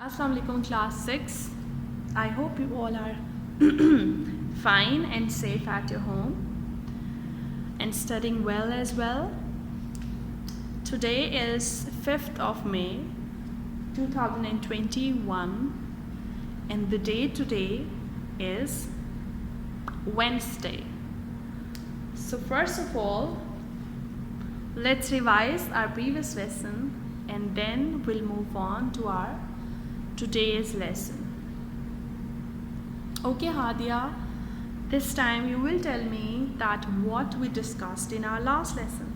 Assalamu alaikum class 6. I hope you all are fine and safe at your home and studying well as well. Today is 5th of May 2021 and the day today is Wednesday. So first of all, let's revise our previous lesson and then we'll move on to our today's lesson. Okay, Hadia, this time you will tell me that what we discussed in our last lesson.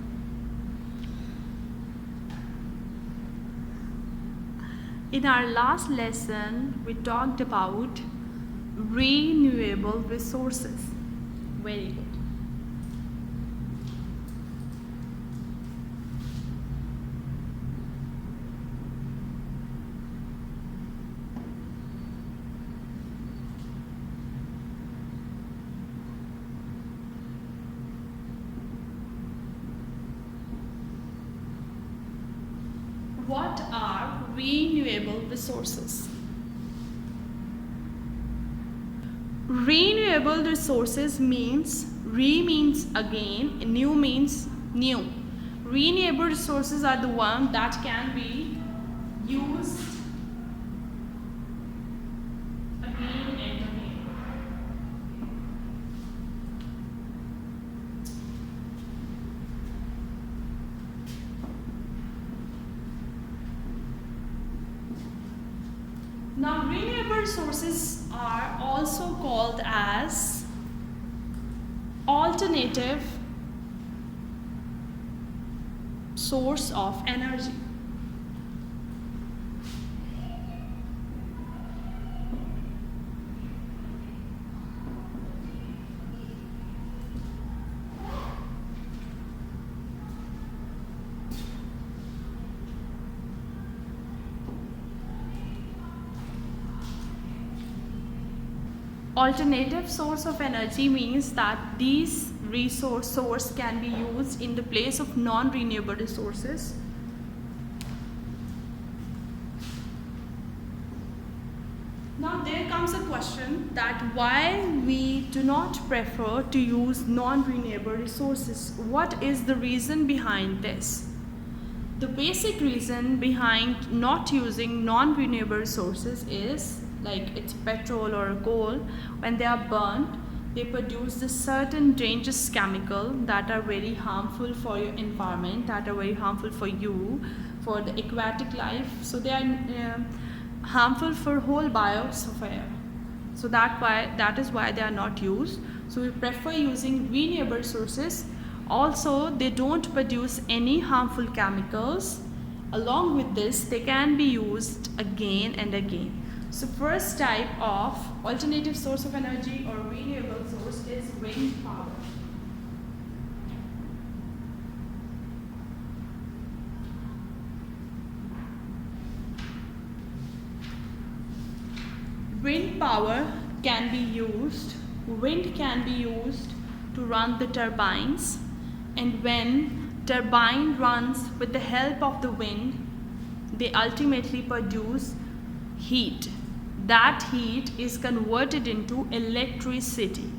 In our last lesson, we talked about renewable resources. Very good. What are renewable resources? Renewable resources means means again, new means new. Renewable resources are the one that can be used again and again. Now, renewable resources are also called as alternative source of energy. Alternative source of energy means that these source can be used in the place of non-renewable resources. Now there comes a question that why we do not prefer to use non-renewable resources. What is the reason behind this? The basic reason behind not using non-renewable resources is like it's petrol or coal. When they are burnt, they produce this certain dangerous chemical that are very harmful for your environment, that are very harmful for you, for the aquatic life. So they are harmful for whole biosphere. So that is why they are not used. So we prefer using renewable sources. Also, they don't produce any harmful chemicals. Along with this, they can be used again and again. So first type of alternative source of energy or renewable source is wind power. Wind power can be used, wind can be used to run the turbines, and when turbine runs with the help of the wind, they ultimately produce heat. That heat is converted into electricity.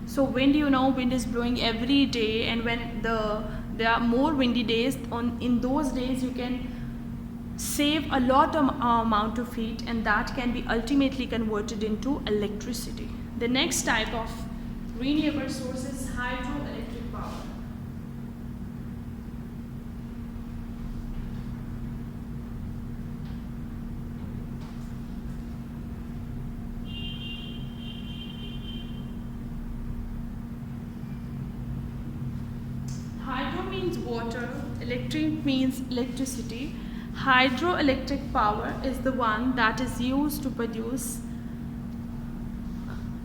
So wind, wind is blowing every day, and when there are more windy days, in those days you can save a lot of amount of heat, and that can be ultimately converted into electricity. The next type of renewable source is hydroelectric power. Means water, electric means electricity. Hydroelectric power is the one that is used to produce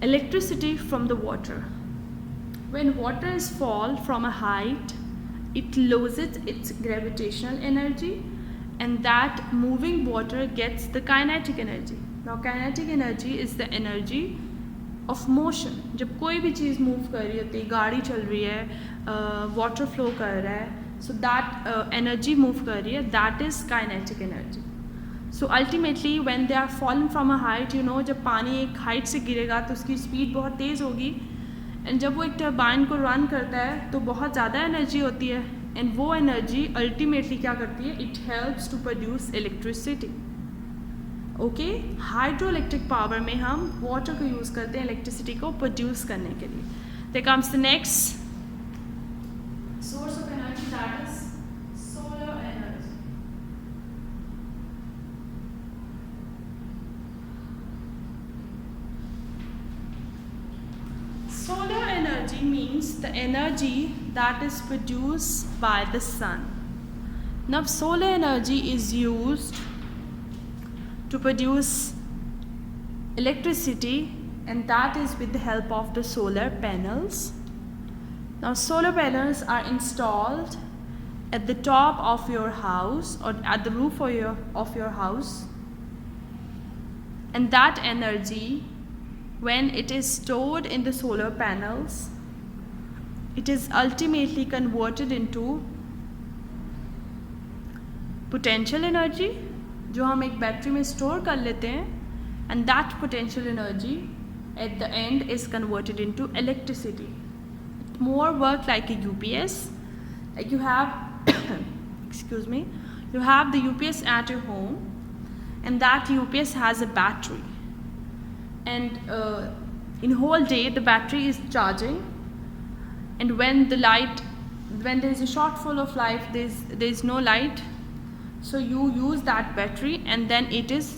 electricity from the water. When water is fall from a height, it loses its gravitational energy, and that moving water gets the kinetic energy. Now kinetic energy is the energy of motion. जब कोई भी चीज़ move कर रही होती है, गाड़ी चल रही है, वाटर फ्लो कर रहा है, सो दैट एनर्जी मूव कर रही है, that is kinetic energy. So ultimately when they are fallen from a height, you know, जब पानी एक हाइट से गिरेगा तो उसकी स्पीड बहुत तेज़ होगी, एंड जब वो एक टरबाइन को रन करता है तो बहुत ज़्यादा एनर्जी होती है, एंड वो एनर्जी अल्टीमेटली क्या करती है, it helps to produce electricity. Okay, hydro electric power में हम वाटर को यूज़ करते हैं इलेक्ट्रिसिटी को प्रोड्यूस करने के लिए. There comes the next source of energy, that is solar energy. Solar energy means the energy that is produced by the sun. Now solar energy is used to produce electricity, and that is with the help of the solar panels. Now solar panels are installed at the top of your house or at the roof of your house, and that energy, when it is stored in the solar panels, it is ultimately converted into potential energy, जो हम एक battery में store कर लेते हैं, and that potential energy at the end is converted into electricity. More work like a UPS, like you have excuse me, you have the UPS at your home, and that UPS has a battery, and in whole day the battery is charging, and when there is a shortfall of light, there is no light, so you use that battery, and then it is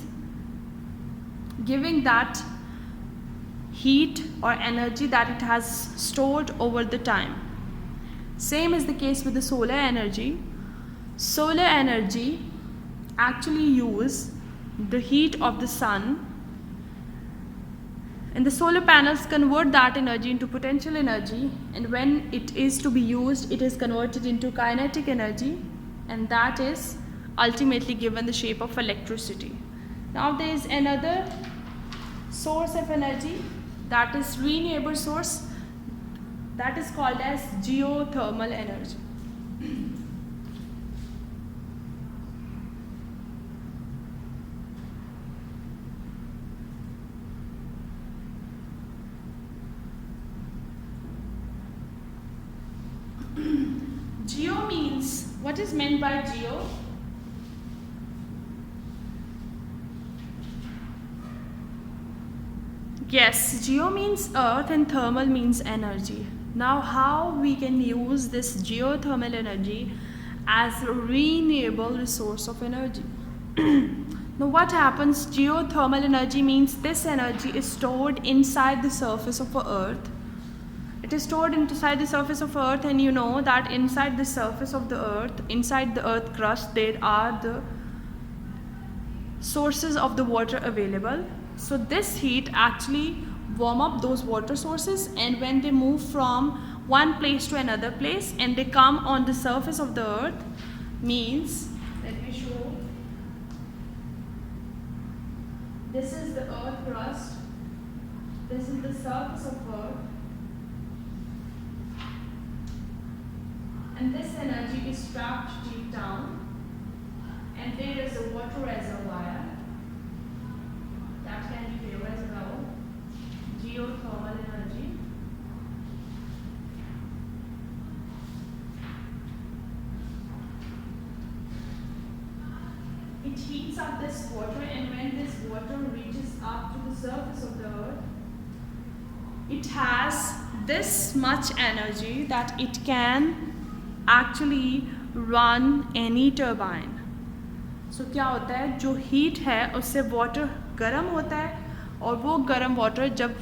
giving that heat or energy that it has stored over the time. Same is the case with the solar energy. Solar energy actually use the heat of the sun, and the solar panels convert that energy into potential energy, and when it is to be used, it is converted into kinetic energy, and that is ultimately given the shape of electricity. Now there is another source of energy, that is renewable source, that is called as geothermal energy. Geo means, what is meant by geo? Yes, geo means earth and thermal means energy. Now how we can use this geothermal energy as a renewable resource of energy? Now what happens, geothermal energy means this energy is stored inside the surface of the earth. It is stored inside the surface of earth, and you know that inside the surface of the earth, inside the earth crust, there are the sources of the water available. So this heat actually warm up those water sources, and when they move from one place to another place and they come on the surface of the earth, means, let me show, this is the earth crust, this is the surface of earth, and this energy is trapped deep down, and there is a water reservoir that can be there as well, geothermal energy. It heats up this water, and when this water reaches up to the surface of the earth, it has this much energy that it can actually run any turbine. So क्या होता है, जो heat है उससे water गर्म होता है, और वो गर्म वाटर जब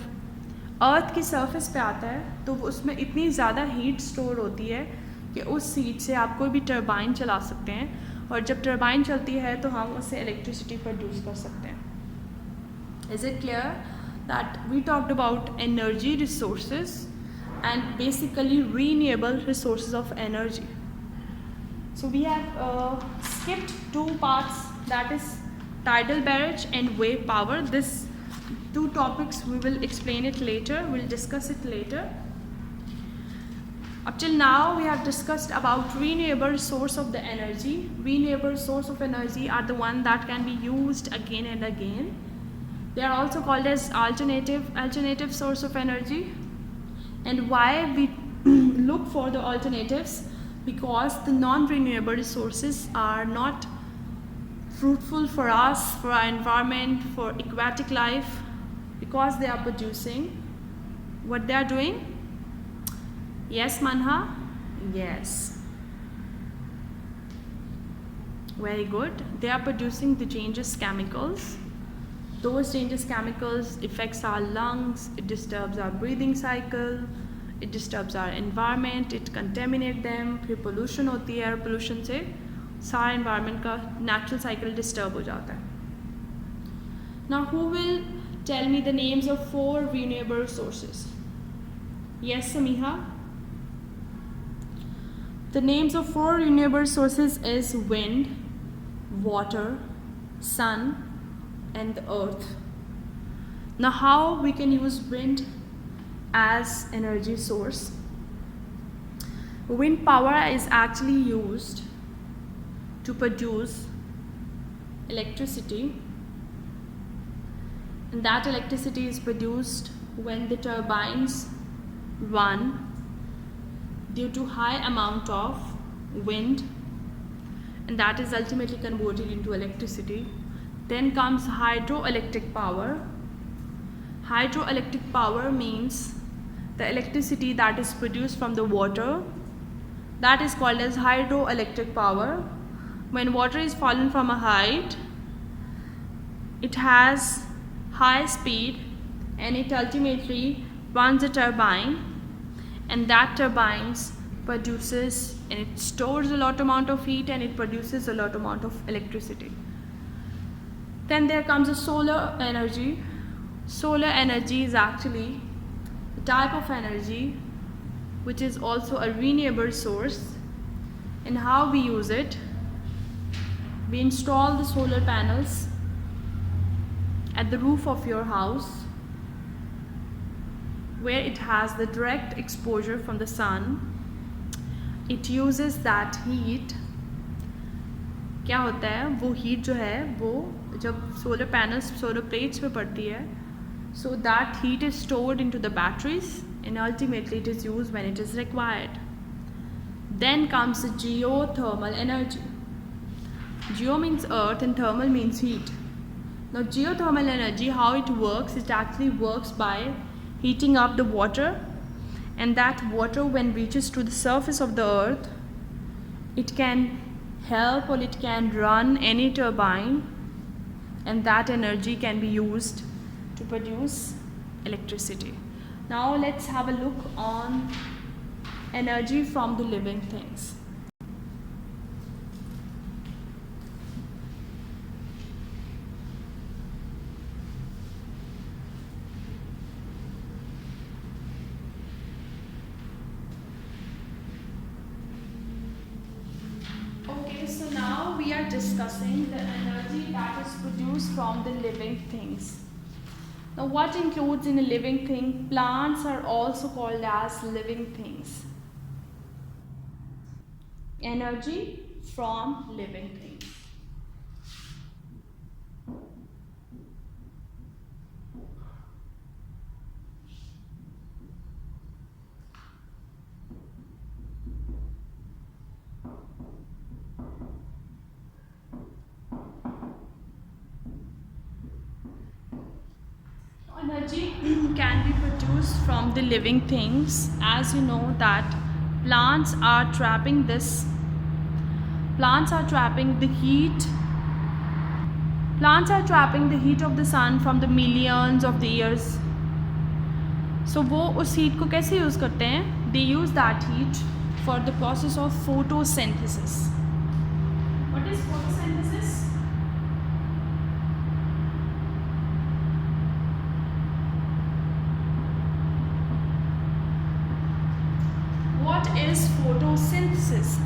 अर्थ की सरफेस पे आता है तो उसमें इतनी ज़्यादा हीट स्टोर होती है कि उस हीट से आप कोई भी टरबाइन चला सकते हैं, और जब टरबाइन चलती है तो हम उससे इलेक्ट्रिसिटी प्रोड्यूस कर सकते हैं. Is it clear that we talked about energy resources and basically renewable resources of energy. So we have skipped two parts, that is tidal barrage and wave power. This two topics we will explain it later, we'll discuss it later. Up till now, we have discussed about renewable source of the energy. Renewable source of energy are the one that can be used again and again. They are also called as alternative source of energy. And why we look for the alternatives? Because the non-renewable resources are not fruitful for us, for our environment, for aquatic life, because they are producing what they are doing. Yes, Manha? Yes. Very good. They are producing the dangerous chemicals. Those dangerous chemicals affects our lungs, it disturbs our breathing cycle, it disturbs our environment, it contaminates them, फिर pollution होती है, air pollution से सारा environment का natural cycle disturb हो जाता है. Now who will tell me the names of 4 renewable sources? Yes, Samiha? The names of 4 renewable sources is wind, water, sun, and the earth. Now how we can use wind as energy source? Wind power is actually used to produce electricity, and that electricity is produced when the turbines run due to high amount of wind, and that is ultimately converted into electricity. Then comes hydroelectric power. Hydroelectric power means the electricity that is produced from the water, that is called as hydroelectric power. When water is fallen from a height, it has high speed and it ultimately runs a turbine, and that turbines produces and it stores a lot amount of heat and it produces a lot amount of electricity. Then there comes a solar energy. Solar energy is actually a type of energy which is also a renewable source. And how we use it? We install the solar panels at the roof of your house where it has the direct exposure from the sun. It uses that heat. क्या होता है वो heat जो है वो जब solar panels solar plates पे पड़ती है, so that heat is stored into the batteries and ultimately it is used when it is required. Then comes the geothermal energy. Geo means earth and thermal means heat. Now geothermal energy, how it works, it actually works by heating up the water, and that water when reaches to the surface of the earth, it can help or it can run any turbine, and that energy can be used to produce electricity. Now let's have a look on energy from the living things. So now we are discussing the energy that is produced from the living things. Now what includes in a living thing? Plants are also called as living things. Energy from living things. Energy can be produced from the living things. As you know that plants are trapping the heat. Plants are trapping the heat of the sun from the millions of the years. So वो उस heat को कैसे use करते हैं? They use that heat for the process of photosynthesis. What is photosynthesis? What is photosynthesis?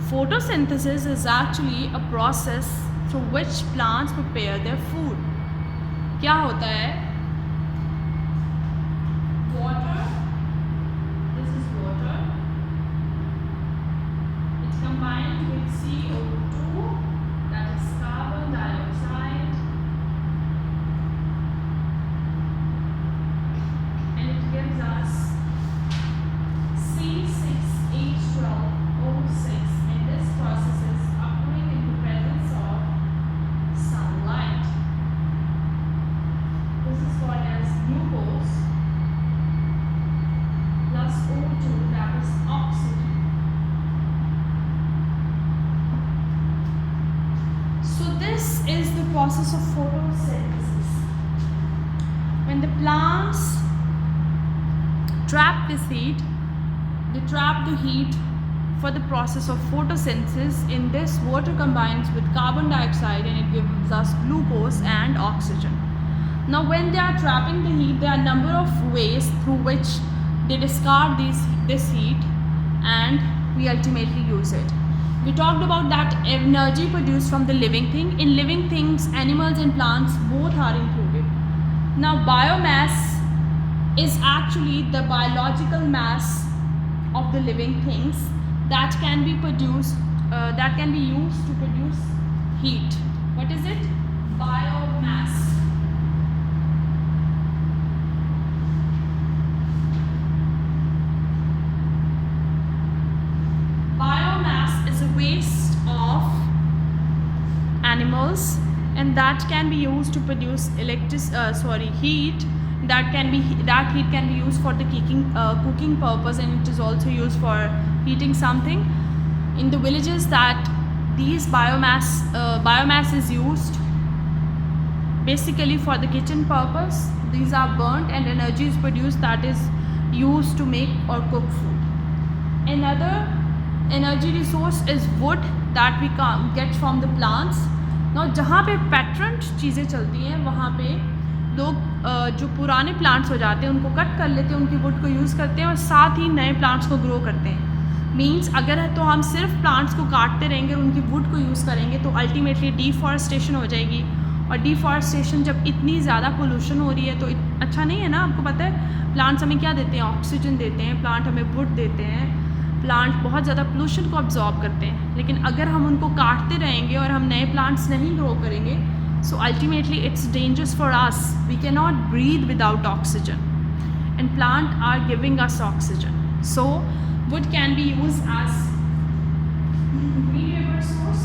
Photosynthesis is actually a process through which plants prepare their food. क्या होता है? Water, this is water, trap this heat. They trap the heat for the process of photosynthesis. In this, water combines with carbon dioxide and it gives us glucose and oxygen. Now when they are trapping the heat, there are a number of ways through which they discard this heat and we ultimately use it. We talked about that energy produced from the living thing. In living things, animals and plants both are included. Now biomass is actually the biological mass of the living things that can be produced, that can be used to produce heat. What is it? Biomass. Biomass is a waste of animals, and that can be used to produce heat. That heat can be used for the cooking purpose, and it is also used for heating something. In the villages, that these biomass is used basically for the kitchen purpose. These are burnt and energy is produced that is used to make or cook food. Another energy resource is wood that we get from the plants. Now जहाँ पे patent चीज़ें चलती हैं वहाँ पे लोग जो पुराने प्लांट्स हो जाते हैं उनको कट कर लेते हैं, उनकी वुड को यूज़ करते हैं और साथ ही नए प्लांट्स को ग्रो करते हैं. मीन्स अगर तो हम सिर्फ प्लांट्स को काटते रहेंगे और उनकी वुड को यूज़ करेंगे तो अल्टीमेटली डिफॉरेस्टेशन हो जाएगी. और डिफॉरेस्टेशन जब इतनी ज़्यादा पोल्यूशन हो रही है तो अच्छा नहीं है ना. आपको पता है प्लांट्स हमें क्या देते हैं? ऑक्सीजन देते हैं. प्लांट हमें वुड देते हैं. प्लांट बहुत ज़्यादा पोल्यूशन को अब्जॉर्ब करते हैं. लेकिन अगर हम उनको काटते रहेंगे और हम नए प्लांट्स नहीं ग्रो करेंगे, so ultimately it's dangerous for us. We cannot breathe without oxygen, and plants are giving us oxygen. So wood can be used as renewable source.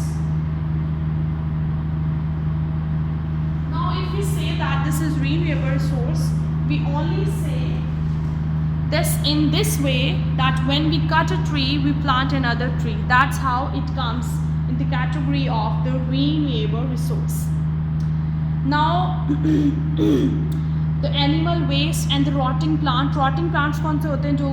Now if we say that this is renewable source, we only say this in this way, that when we cut a tree we plant another tree. That's how it comes in the category of the renewable resource. Now the animal waste and the rotting plants कौन से होते हैं? जो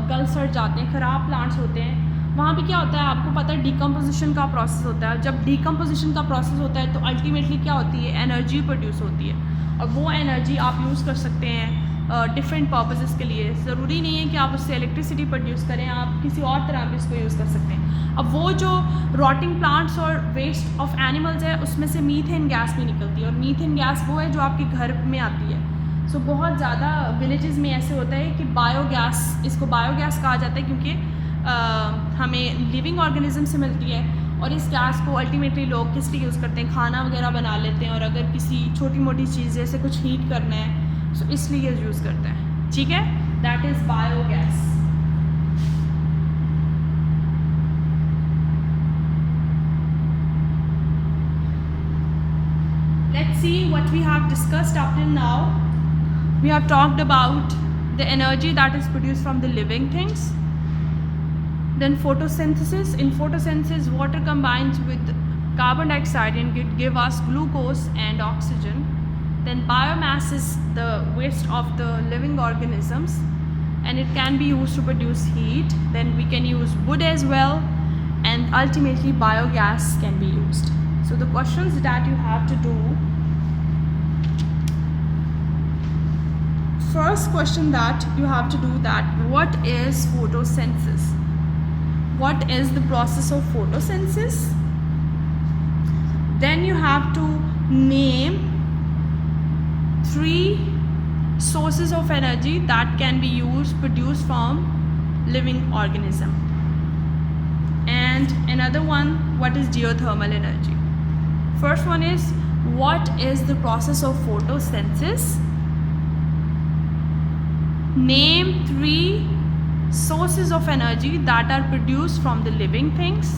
गल सड़ जाते हैं, ख़राब प्लांट्स होते हैं. वहाँ पे क्या होता है आपको पता है? डिकम्पोजिशन का प्रोसेस होता है. जब डिकम्पोजिशन का प्रोसेस होता है तो अल्टीमेटली क्या होती है? एनर्जी प्रोड्यूस होती है. और वो एनर्जी आप यूज़ कर सकते हैं डिफरेंट पर्पसेस के लिए. ज़रूरी नहीं है कि आप उससे इलेक्ट्रिसिटी प्रोड्यूस करें, आप किसी और तरह भी इसको यूज़ कर सकते हैं. अब वो जो रॉटिंग प्लांट्स और वेस्ट ऑफ एनिमल्स है उसमें से मीथेन गैस भी निकलती है. और मीथेन गैस वो है जो आपके घर में आती है. सो बहुत ज़्यादा विलेजेस में ऐसे होता है कि बायोगैस, इसको बायोगैस कहा जाता है क्योंकि हमें लिविंग ऑर्गेनिज्म से मिलती है. और इस गैस को अल्टीमेटली लोग किस लिए यूज़ करते हैं? खाना वगैरह बना लेते हैं, और अगर किसी छोटी मोटी चीज़ जैसे कुछ हीट करना है तो इसलिए यूज़ करते हैं. ठीक है, that is biogas. Let's see what we have discussed up till now. We have talked about the energy that is produced from the living things. Then photosynthesis. In photosynthesis, water combines with carbon dioxide and give us glucose and oxygen. Then biomass is the waste of the living organisms, and it can be used to produce heat. Then we can use wood as well, and ultimately biogas can be used. So the questions that you have to do, first question that you have to do, that what is photosynthesis? What is the process of photosynthesis? Then you have to name 3 sources of energy that can be produced from living organism. And another one, what is geothermal energy? First one is, what is the process of photosynthesis? Name 3 sources of energy that are produced from the living things.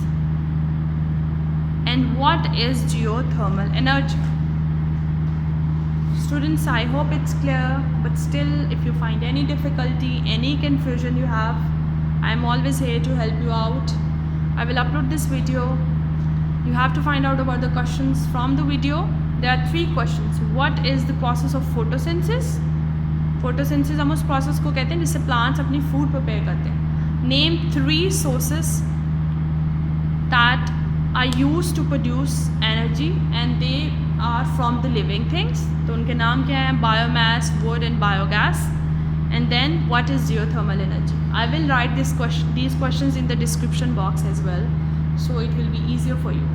And what is geothermal energy? Students, I hope it's clear, but still if you find any difficulty, any confusion you have, I'm always here to help you out. I will upload this video. You have to find out about the questions from the video. There are 3 questions. What is the process of photosynthesis? Photosynthesis हम उस process को कहते हैं जिससे plants अपनी food prepare करते हैं. Name 3 sources that are use to produce energy and they are from the living things. तो उनके नाम क्या हैं? Biomass, wood and biogas. And then what is geothermal energy? I will write these questions in the description box as well, so it will be easier for you.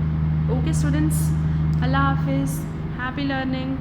Okay students, Allah Hafiz, happy learning.